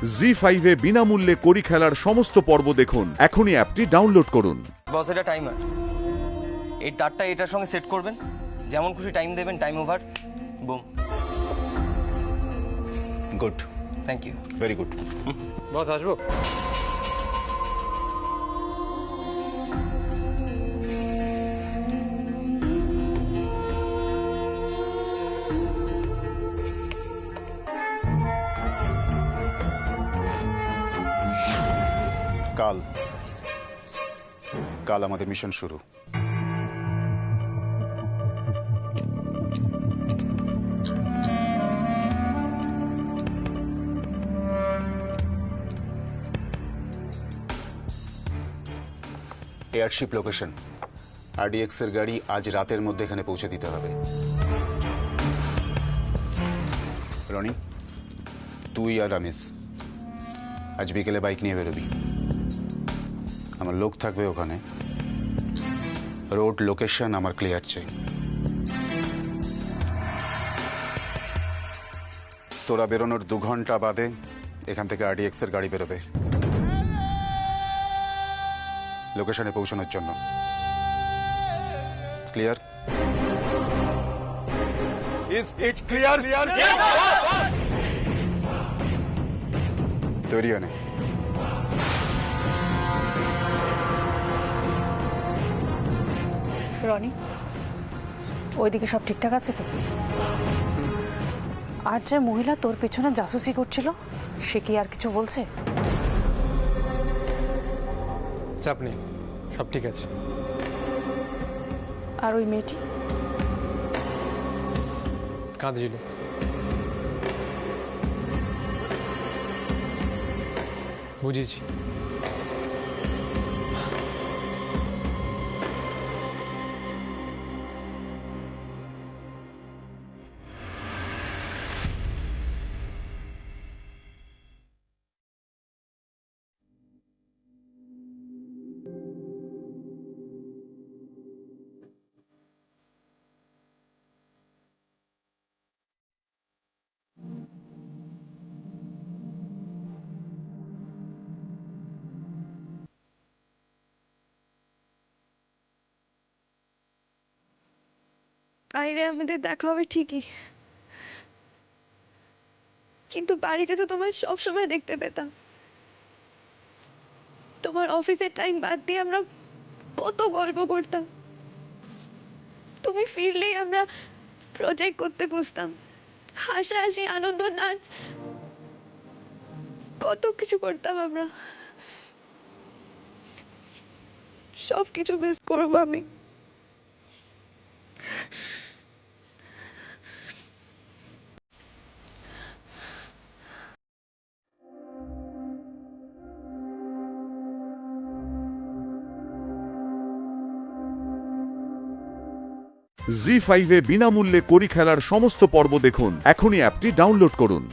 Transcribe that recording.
জি5 এ বিনামূল্যে কড়ি খেলার সমস্ত পর্ব দেখুন। এখনই অ্যাপটি ডাউনলোড করুন। বস, এটা টাইমার। এই তারটা এটার সঙ্গে সেট করবেন, যেমন খুশি টাইম দেবেন, time over, boom. Good, thank you. Very good. Boss আসবো? কাল কাল আমাদের মিশন শুরু। এয়ারশিপ লোকেশন, আরডিএক্স এর গাড়ি আজ রাতের মধ্যে এখানে পৌঁছে দিতে হবে। রনি, তুই আর রামিস আজ বিকেলে বাইক নিয়ে বেরোবি। আমার লোক থাকবে ওখানে। রোড লোকেশন আমার ক্লিয়ার চাই। তোরা বেরোনোর 2 ঘন্টা বাদে এখান থেকে আরডিএক্স এর গাড়ি বেরোবে লোকেশনে পৌঁছানোর জন্য। ক্লিয়ার? Is it clear? তৈরি হয়ে নে। রনি, ওইদিকে সব ঠিকঠাক আছে তো? আর যে মহিলা তোর পেছনে জাসুসি করছিল, সে কি আর কিছু বলছে? চাপ নেই, সব ঠিক আছে। আর ওই মেয়েটি? কাঁদছিল। বুঝেছি। বাইরে আমাদের দেখা হবে ঠিকই, কিন্তু বাড়িতে তো তোমায় সবসময় দেখতে পেতাম। তোমার অফিসের টাইম বাদ দিয়ে আমরা কত গল্প করতাম। তুমি ফিরলেই আমরা প্রজেক্ট করতে বসতাম, হাসাহাসি, আনন্দ, নাচ, কত কিছু করতাম আমরা। সব কিছু মিস করবো আমি। জি5 এ বিনামূল্যে কড়ি খেলার সমস্ত পর্ব দেখুন। এখনই অ্যাপটি ডাউনলোড করুন।